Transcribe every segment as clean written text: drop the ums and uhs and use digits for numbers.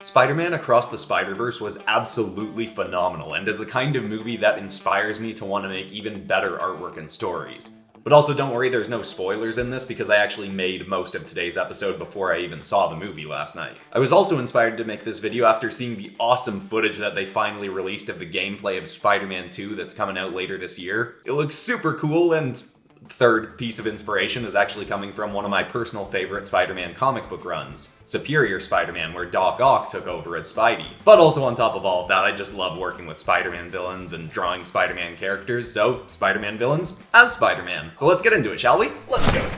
Spider-Man Across the Spider-Verse was absolutely phenomenal and is the kind of movie that inspires me to want to make even better artwork and stories. But also don't worry, there's no spoilers in this because I actually made most of today's episode before I even saw the movie last night. I was also inspired to make this video after seeing the awesome footage that they finally released of the gameplay of Spider-Man 2 that's coming out later this year. It looks super cool, and third piece of inspiration is actually coming from one of my personal favorite Spider-Man comic book runs, Superior Spider-Man, where Doc Ock took over as Spidey. But also on top of all of that, I just love working with Spider-Man villains and drawing Spider-Man characters, so Spider-Man villains as Spider-Man. So let's get into it, shall we? Let's go!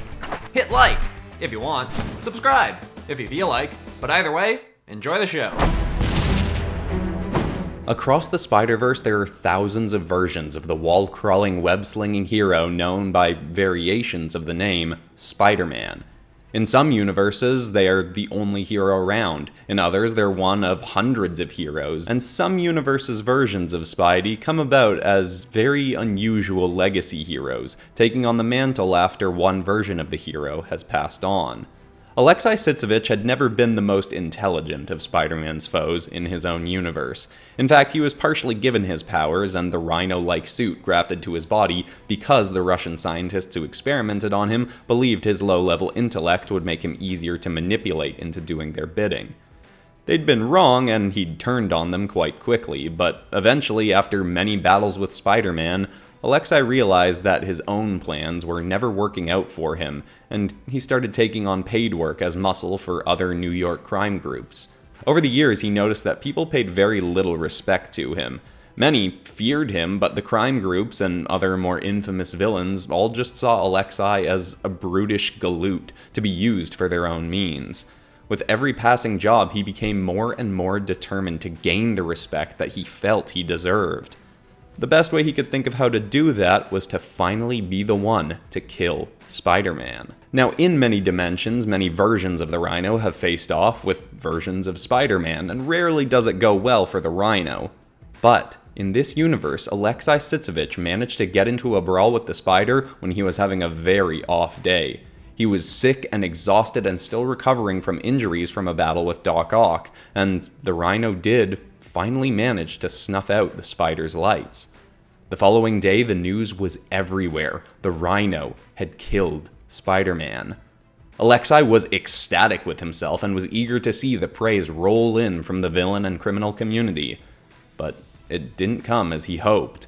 Hit like if you want, subscribe if you feel like, but either way, enjoy the show. Across the Spider-Verse, there are thousands of versions of the wall-crawling, web-slinging hero known by variations of the name Spider-Man. In some universes, they are the only hero around. In others, they're one of hundreds of heroes. And some universes' versions of Spidey come about as very unusual legacy heroes, taking on the mantle after one version of the hero has passed on. Alexei Sitsevich had never been the most intelligent of Spider-Man's foes in his own universe. In fact, he was partially given his powers and the Rhino-like suit grafted to his body because the Russian scientists who experimented on him believed his low-level intellect would make him easier to manipulate into doing their bidding. They'd been wrong, and he'd turned on them quite quickly, but eventually, after many battles with Spider-Man, Alexei realized that his own plans were never working out for him, and he started taking on paid work as muscle for other New York crime groups. Over the years, he noticed that people paid very little respect to him. Many feared him, but the crime groups and other more infamous villains all just saw Alexei as a brutish galoot to be used for their own means. With every passing job, he became more and more determined to gain the respect that he felt he deserved. The best way he could think of how to do that was to finally be the one to kill Spider-Man. Now, in many dimensions, many versions of the Rhino have faced off with versions of Spider-Man, and rarely does it go well for the Rhino. But in this universe, Alexei Sitsevich managed to get into a brawl with the Spider when he was having a very off day. He was sick and exhausted and still recovering from injuries from a battle with Doc Ock, and the Rhino did finally manage to snuff out the Spider's lights. The following day, the news was everywhere. The Rhino had killed Spider-Man. Alexei was ecstatic with himself and was eager to see the praise roll in from the villain and criminal community. But it didn't come as he hoped.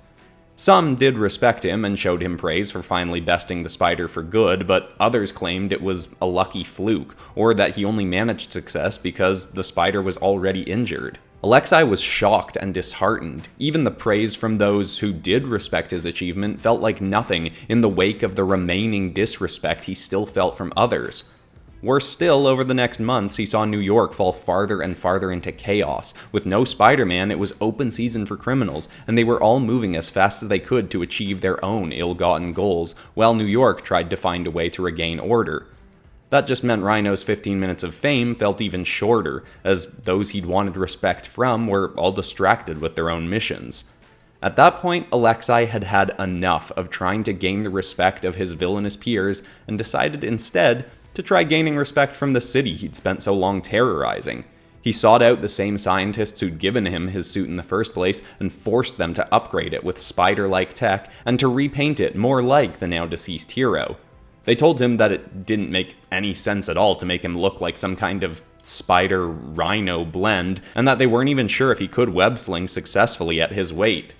Some did respect him and showed him praise for finally besting the Spider for good, but others claimed it was a lucky fluke, or that he only managed success because the Spider was already injured. Alexei was shocked and disheartened. Even the praise from those who did respect his achievement felt like nothing in the wake of the remaining disrespect he still felt from others. Worse still, over the next months, he saw New York fall farther and farther into chaos. With no Spider-Man, it was open season for criminals, and they were all moving as fast as they could to achieve their own ill-gotten goals, while New York tried to find a way to regain order. That just meant Rhino's 15 minutes of fame felt even shorter, as those he'd wanted respect from were all distracted with their own missions. At that point, Alexei had had enough of trying to gain the respect of his villainous peers, and decided instead to try gaining respect from the city he'd spent so long terrorizing. He sought out the same scientists who'd given him his suit in the first place and forced them to upgrade it with spider-like tech and to repaint it more like the now-deceased hero. They told him that it didn't make any sense at all to make him look like some kind of spider-rhino blend, and that they weren't even sure if he could web-sling successfully at his weight.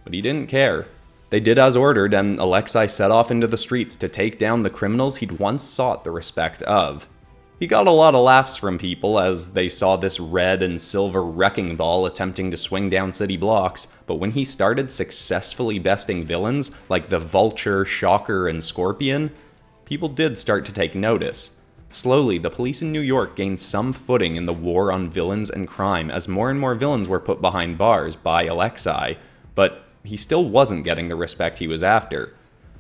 But he didn't care. They did as ordered, and Alexei set off into the streets to take down the criminals he'd once sought the respect of. He got a lot of laughs from people as they saw this red and silver wrecking ball attempting to swing down city blocks, but when he started successfully besting villains like the Vulture, Shocker, and Scorpion, people did start to take notice. Slowly, the police in New York gained some footing in the war on villains and crime as more and more villains were put behind bars by Alexei, but he still wasn't getting the respect he was after.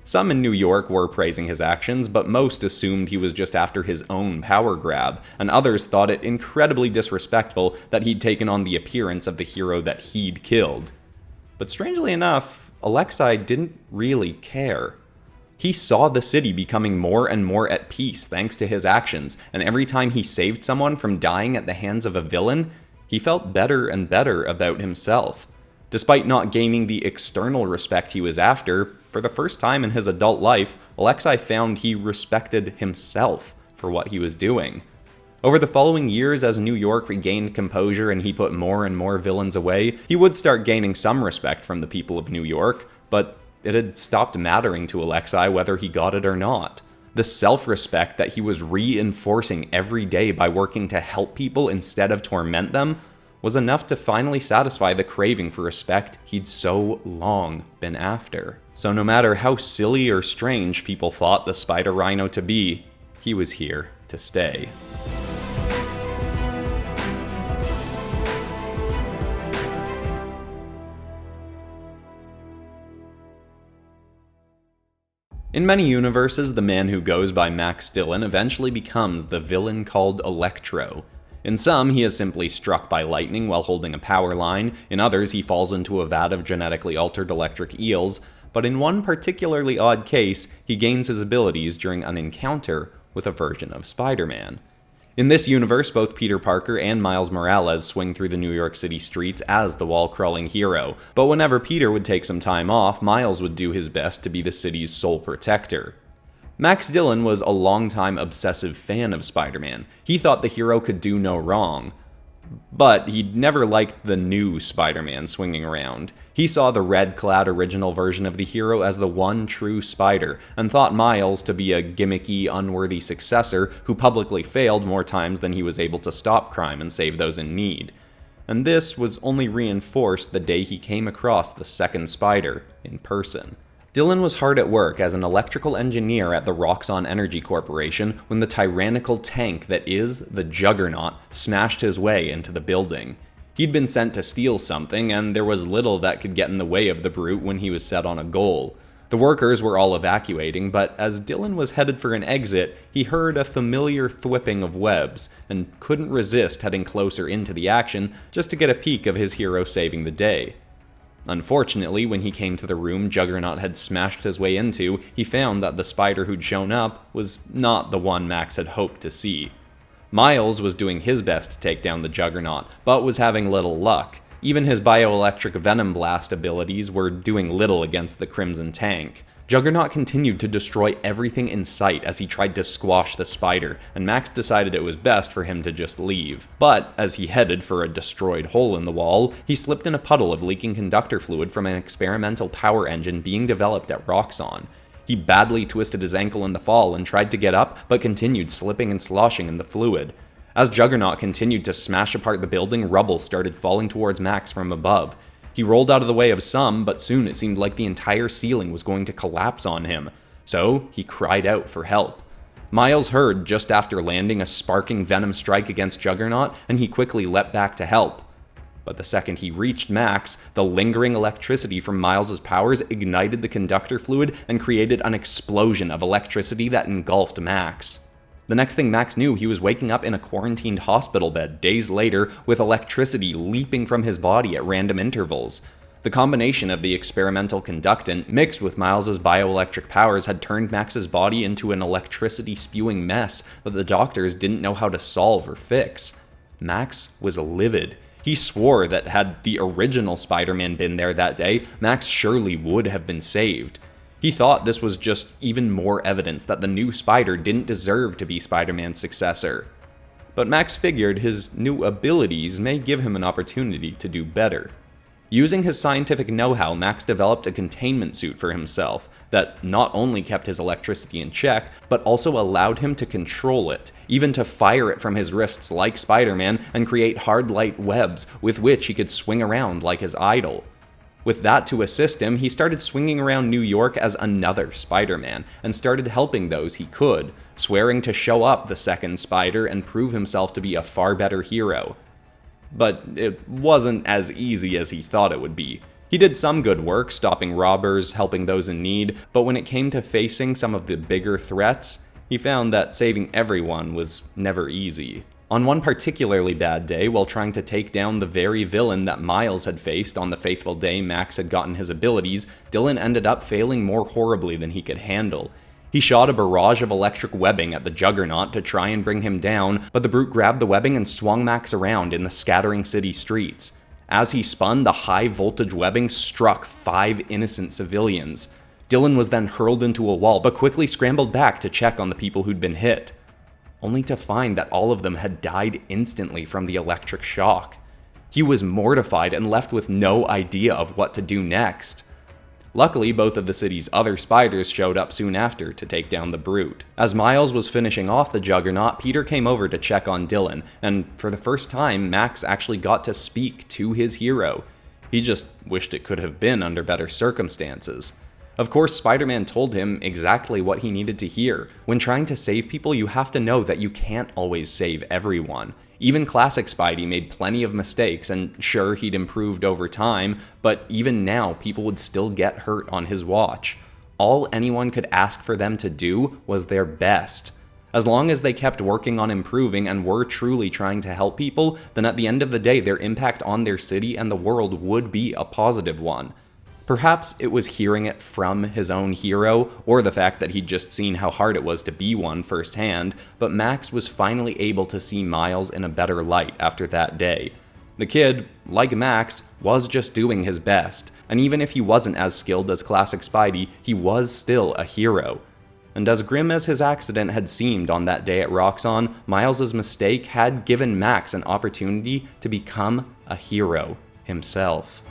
Some in New York were praising his actions, but most assumed he was just after his own power grab, and others thought it incredibly disrespectful that he'd taken on the appearance of the hero that he'd killed. But strangely enough, Alexei didn't really care. He saw the city becoming more and more at peace thanks to his actions, and every time he saved someone from dying at the hands of a villain, he felt better and better about himself. Despite not gaining the external respect he was after, for the first time in his adult life, Alexei found he respected himself for what he was doing. Over the following years, as New York regained composure and he put more and more villains away, he would start gaining some respect from the people of New York, but it had stopped mattering to Alexei whether he got it or not. The self-respect that he was reinforcing every day by working to help people instead of torment them was enough to finally satisfy the craving for respect he'd so long been after. So no matter how silly or strange people thought the Spider Rhino to be, he was here to stay. In many universes, the man who goes by Max Dillon eventually becomes the villain called Electro. In some, he is simply struck by lightning while holding a power line, in others he falls into a vat of genetically altered electric eels, but in one particularly odd case, he gains his abilities during an encounter with a version of Spider-Man. In this universe, both Peter Parker and Miles Morales swing through the New York City streets as the wall-crawling hero, but whenever Peter would take some time off, Miles would do his best to be the city's sole protector. Max Dillon was a longtime obsessive fan of Spider-Man. He thought the hero could do no wrong. But he'd never liked the new Spider-Man swinging around. He saw the red-clad original version of the hero as the one true Spider, and thought Miles to be a gimmicky, unworthy successor who publicly failed more times than he was able to stop crime and save those in need. And this was only reinforced the day he came across the second Spider in person. Dillon was hard at work as an electrical engineer at the Roxxon Energy Corporation when the tyrannical tank that is the Juggernaut smashed his way into the building. He'd been sent to steal something, and there was little that could get in the way of the brute when he was set on a goal. The workers were all evacuating, but as Dillon was headed for an exit, he heard a familiar thwipping of webs, and couldn't resist heading closer into the action just to get a peek of his hero saving the day. Unfortunately, when he came to the room Juggernaut had smashed his way into, he found that the spider who'd shown up was not the one Max had hoped to see. Miles was doing his best to take down the Juggernaut, but was having little luck. Even his bioelectric venom blast abilities were doing little against the Crimson Tank. Juggernaut continued to destroy everything in sight as he tried to squash the spider, and Max decided it was best for him to just leave. But as he headed for a destroyed hole in the wall, he slipped in a puddle of leaking conductor fluid from an experimental power engine being developed at Roxxon. He badly twisted his ankle in the fall and tried to get up, but continued slipping and sloshing in the fluid. As Juggernaut continued to smash apart the building, rubble started falling towards Max from above. He rolled out of the way of some, but soon it seemed like the entire ceiling was going to collapse on him. So he cried out for help. Miles heard just after landing a sparking venom strike against Juggernaut, and he quickly leapt back to help. But the second he reached Max, the lingering electricity from Miles' powers ignited the conductor fluid and created an explosion of electricity that engulfed Max. The next thing Max knew, he was waking up in a quarantined hospital bed days later with electricity leaping from his body at random intervals. The combination of the experimental conductant mixed with Miles' bioelectric powers had turned Max's body into an electricity-spewing mess that the doctors didn't know how to solve or fix. Max was livid. He swore that had the original Spider-Man been there that day, Max surely would have been saved. He thought this was just even more evidence that the new Spider didn't deserve to be Spider-Man's successor. But Max figured his new abilities may give him an opportunity to do better. Using his scientific know-how, Max developed a containment suit for himself that not only kept his electricity in check, but also allowed him to control it, even to fire it from his wrists like Spider-Man and create hard light webs with which he could swing around like his idol. With that to assist him, he started swinging around New York as another Spider-Man, and started helping those he could, swearing to show up the second Spider and prove himself to be a far better hero. But it wasn't as easy as he thought it would be. He did some good work, stopping robbers, helping those in need, but when it came to facing some of the bigger threats, he found that saving everyone was never easy. On one particularly bad day, while trying to take down the very villain that Miles had faced on the fateful day Max had gotten his abilities, Dillon ended up failing more horribly than he could handle. He shot a barrage of electric webbing at the Juggernaut to try and bring him down, but the brute grabbed the webbing and swung Max around in the scattering city streets. As he spun, the high-voltage webbing struck 5 innocent civilians. Dylan was then hurled into a wall, but quickly scrambled back to check on the people who'd been hit, only to find that all of them had died instantly from the electric shock. He was mortified and left with no idea of what to do next. Luckily, both of the city's other spiders showed up soon after to take down the brute. As Miles was finishing off the Juggernaut, Peter came over to check on Dylan, and for the first time, Max actually got to speak to his hero. He just wished it could have been under better circumstances. Of course, Spider-Man told him exactly what he needed to hear. When trying to save people, you have to know that you can't always save everyone. Even classic Spidey made plenty of mistakes, and sure, he'd improved over time, but even now, people would still get hurt on his watch. All anyone could ask for them to do was their best. As long as they kept working on improving and were truly trying to help people, then at the end of the day, their impact on their city and the world would be a positive one. Perhaps it was hearing it from his own hero, or the fact that he'd just seen how hard it was to be one firsthand, but Max was finally able to see Miles in a better light after that day. The kid, like Max, was just doing his best, and even if he wasn't as skilled as classic Spidey, he was still a hero. And as grim as his accident had seemed on that day at Roxxon, Miles' mistake had given Max an opportunity to become a hero himself.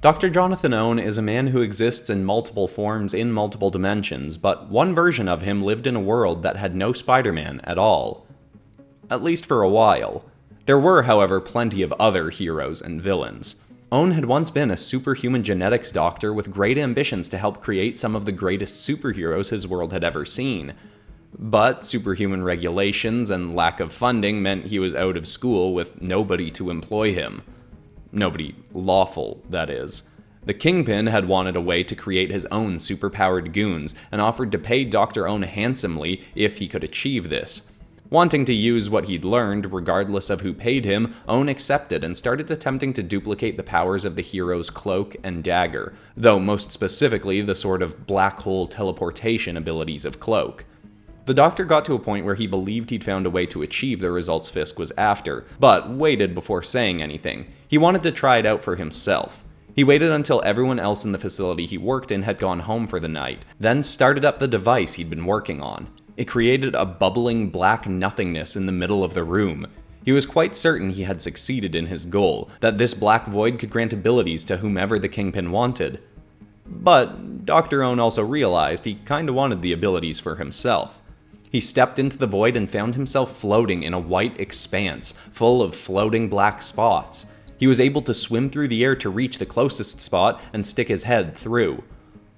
Dr. Johnathan Ohnn is a man who exists in multiple forms in multiple dimensions, but one version of him lived in a world that had no Spider-Man at all. At least for a while. There were, however, plenty of other heroes and villains. Ohnn had once been a superhuman genetics doctor with great ambitions to help create some of the greatest superheroes his world had ever seen. But superhuman regulations and lack of funding meant he was out of school with nobody to employ him. Nobody lawful, that is. The Kingpin had wanted a way to create his own superpowered goons, and offered to pay Dr. Ohnn handsomely if he could achieve this. Wanting to use what he'd learned, regardless of who paid him, Ohnn accepted and started attempting to duplicate the powers of the hero's cloak and dagger, though most specifically the sort of black hole teleportation abilities of Cloak. The Doctor got to a point where he believed he'd found a way to achieve the results Fisk was after, but waited before saying anything. He wanted to try it out for himself. He waited until everyone else in the facility he worked in had gone home for the night, then started up the device he'd been working on. It created a bubbling black nothingness in the middle of the room. He was quite certain he had succeeded in his goal, that this black void could grant abilities to whomever the Kingpin wanted. But Dr. Ohnn also realized he kinda wanted the abilities for himself. He stepped into the void and found himself floating in a white expanse, full of floating black spots. He was able to swim through the air to reach the closest spot and stick his head through.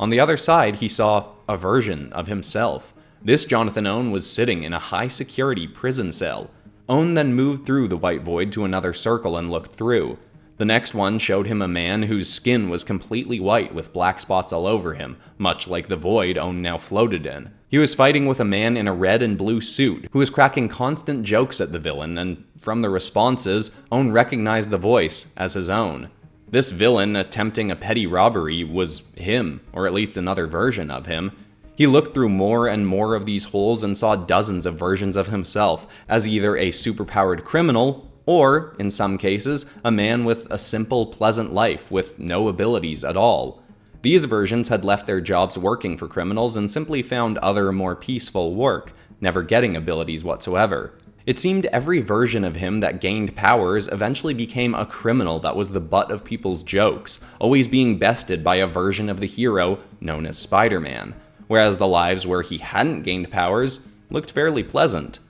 On the other side, he saw a version of himself. This Johnathan Ohnn was sitting in a high-security prison cell. Ohnn then moved through the white void to another circle and looked through. The next one showed him a man whose skin was completely white with black spots all over him, much like the void Ohnn now floated in. He was fighting with a man in a red and blue suit, who was cracking constant jokes at the villain, and from the responses, Ohnn recognized the voice as his own. This villain attempting a petty robbery was him, or at least another version of him. He looked through more and more of these holes and saw dozens of versions of himself, as either a superpowered criminal, or, in some cases, a man with a simple, pleasant life with no abilities at all. These versions had left their jobs working for criminals and simply found other, more peaceful work, never getting abilities whatsoever. It seemed every version of him that gained powers eventually became a criminal that was the butt of people's jokes, always being bested by a version of the hero known as Spider-Man, whereas the lives where he hadn't gained powers looked fairly pleasant.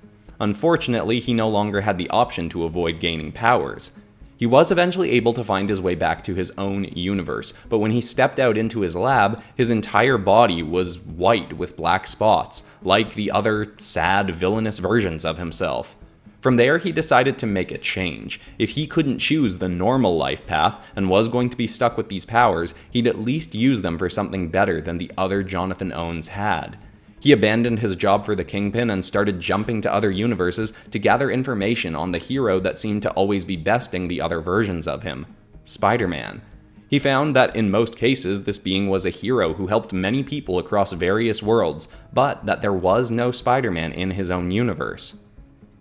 Unfortunately, he no longer had the option to avoid gaining powers. He was eventually able to find his way back to his own universe, but when he stepped out into his lab, his entire body was white with black spots, like the other sad, villainous versions of himself. From there, he decided to make a change. If he couldn't choose the normal life path and was going to be stuck with these powers, he'd at least use them for something better than the other Johnathan Ohnns had. He abandoned his job for the Kingpin and started jumping to other universes to gather information on the hero that seemed to always be besting the other versions of him, Spider-Man. He found that in most cases, this being was a hero who helped many people across various worlds, but that there was no Spider-Man in his own universe.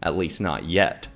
At least not yet.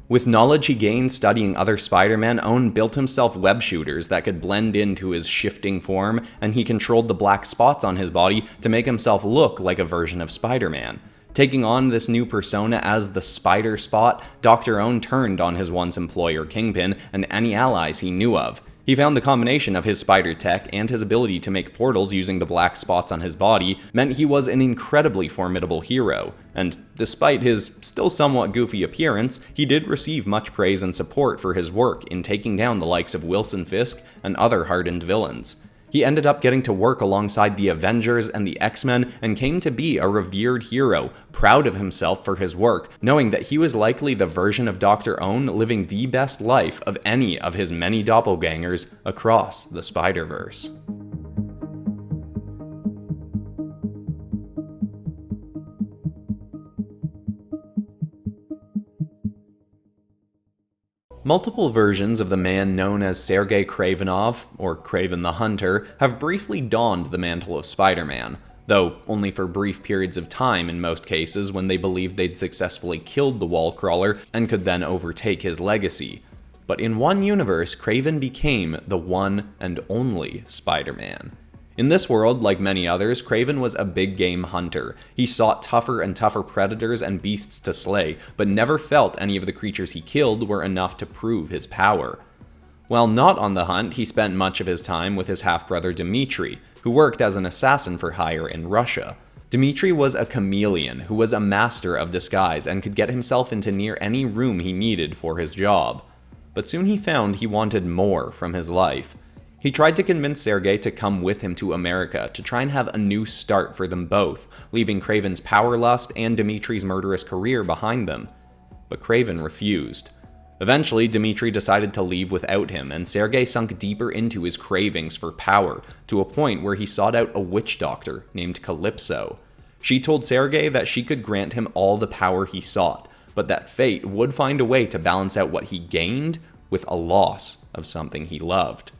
With knowledge he gained studying other Spider-Man, Ohnn built himself web shooters that could blend into his shifting form, and he controlled the black spots on his body to make himself look like a version of Spider-Man. Taking on this new persona as the Spider Spot, Dr. Ohnn turned on his once employer Kingpin and any allies he knew of. He found the combination of his spider tech and his ability to make portals using the black spots on his body meant he was an incredibly formidable hero, and despite his still somewhat goofy appearance, he did receive much praise and support for his work in taking down the likes of Wilson Fisk and other hardened villains. He ended up getting to work alongside the Avengers and the X-Men and came to be a revered hero, proud of himself for his work, knowing that he was likely the version of Dr. Ohnn living the best life of any of his many doppelgangers across the Spider-Verse. Multiple versions of the man known as Sergei Kravenov, or Kraven the Hunter, have briefly donned the mantle of Spider-Man, though only for brief periods of time in most cases when they believed they'd successfully killed the wall crawler and could then overtake his legacy. But in one universe, Kraven became the one and only Spider-Man. In this world, like many others, Kraven was a big game hunter. He sought tougher and tougher predators and beasts to slay, but never felt any of the creatures he killed were enough to prove his power. While not on the hunt, he spent much of his time with his half-brother Dmitri, who worked as an assassin for hire in Russia. Dmitri was a chameleon who was a master of disguise and could get himself into near any room he needed for his job. But soon he found he wanted more from his life. He tried to convince Sergei to come with him to America to try and have a new start for them both, leaving Kraven's power lust and Dmitri's murderous career behind them. But Kraven refused. Eventually, Dmitri decided to leave without him, and Sergei sunk deeper into his cravings for power, to a point where he sought out a witch doctor named Calypso. She told Sergei that she could grant him all the power he sought, but that fate would find a way to balance out what he gained with a loss of something he loved.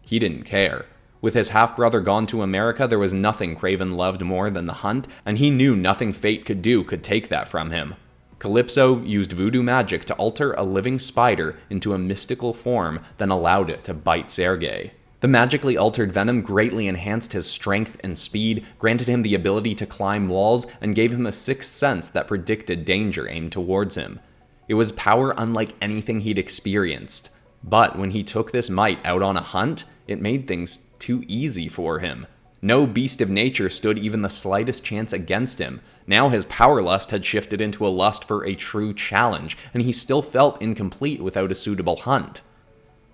He didn't care. With his half-brother gone to America, there was nothing Kraven loved more than the hunt, and he knew nothing fate could do could take that from him. Calypso used voodoo magic to alter a living spider into a mystical form, then allowed it to bite Sergei. The magically altered venom greatly enhanced his strength and speed, granted him the ability to climb walls, and gave him a sixth sense that predicted danger aimed towards him. It was power unlike anything he'd experienced. But when he took this might out on a hunt, it made things too easy for him. No beast of nature stood even the slightest chance against him. Now his power lust had shifted into a lust for a true challenge, and he still felt incomplete without a suitable hunt.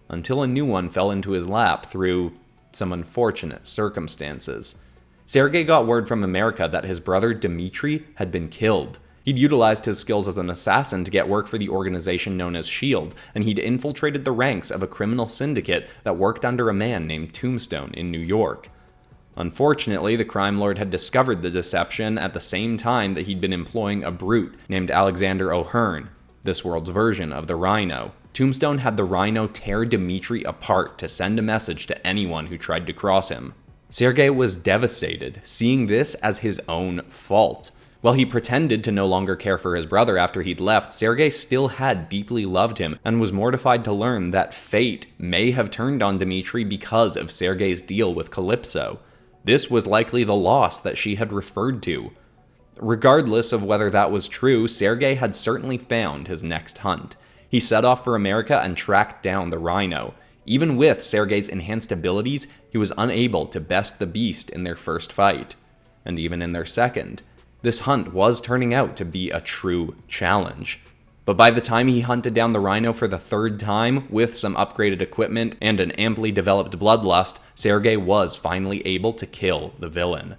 Until a new one fell into his lap through some unfortunate circumstances. Sergei got word from America that his brother Dmitri had been killed. He'd utilized his skills as an assassin to get work for the organization known as S.H.I.E.L.D., and he'd infiltrated the ranks of a criminal syndicate that worked under a man named Tombstone in New York. Unfortunately, the crime lord had discovered the deception at the same time that he'd been employing a brute named Alexander O'Hearn, this world's version of the Rhino. Tombstone had the Rhino tear Dmitri apart to send a message to anyone who tried to cross him. Sergei was devastated, seeing this as his own fault. While he pretended to no longer care for his brother after he'd left, Sergei still had deeply loved him and was mortified to learn that fate may have turned on Dmitri because of Sergei's deal with Calypso. This was likely the loss that she had referred to. Regardless of whether that was true, Sergei had certainly found his next hunt. He set off for America and tracked down the Rhino. Even with Sergei's enhanced abilities, he was unable to best the beast in their first fight. And even in their second. This hunt was turning out to be a true challenge. But by the time he hunted down the Rhino for the third time, with some upgraded equipment and an amply developed bloodlust, Sergei was finally able to kill the villain.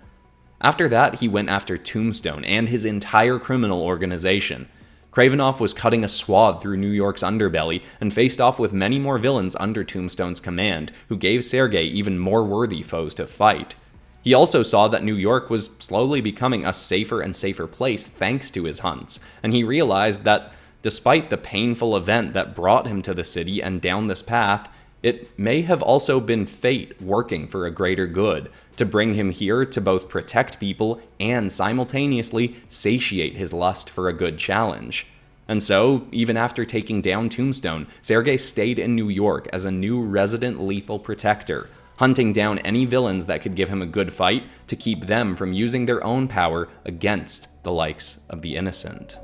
After that, he went after Tombstone and his entire criminal organization. Kravenov was cutting a swath through New York's underbelly and faced off with many more villains under Tombstone's command, who gave Sergei even more worthy foes to fight. He also saw that New York was slowly becoming a safer and safer place thanks to his hunts, and he realized that despite the painful event that brought him to the city and down this path, it may have also been fate working for a greater good, to bring him here to both protect people and simultaneously satiate his lust for a good challenge. And so, even after taking down Tombstone, Sergei stayed in New York as a new resident lethal protector, hunting down any villains that could give him a good fight to keep them from using their own power against the likes of the innocent.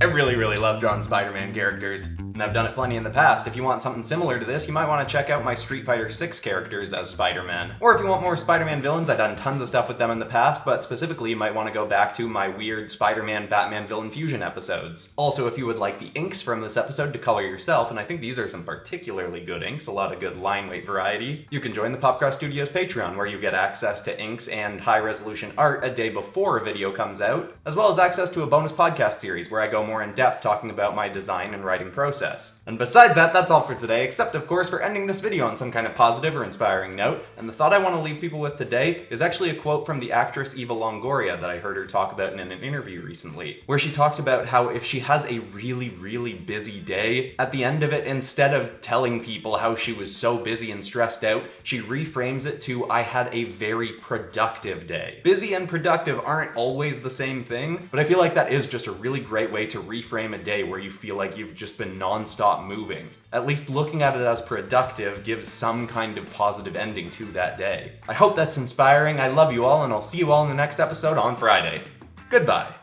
I really love drawing Spider-Man characters, and I've done it plenty in the past. If you want something similar to this, you might want to check out my Street Fighter 6 characters as Spider-Man. Or if you want more Spider-Man villains, I've done tons of stuff with them in the past, but specifically you might want to go back to my weird Spider-Man Batman villain fusion episodes. Also, if you would like the inks from this episode to color yourself, and I think these are some particularly good inks, a lot of good line weight variety, you can join the Popcross Studios Patreon, where you get access to inks and high-resolution art a day before a video comes out, as well as access to a bonus podcast series where I go more in depth talking about my design and writing process. And besides that, that's all for today, except of course for ending this video on some kind of positive or inspiring note. And the thought I want to leave people with today is actually a quote from the actress Eva Longoria that I heard her talk about in an interview recently, where she talked about how if she has a really busy day, at the end of it, instead of telling people how she was so busy and stressed out, she reframes it to, I had a very productive day. Busy and productive aren't always the same thing, but I feel like that is just a really great way to reframe a day where you feel like you've just been non-stop moving. At least looking at it as productive gives some kind of positive ending to that day. I hope that's inspiring. I love you all, and I'll see you all in the next episode on Friday. Goodbye.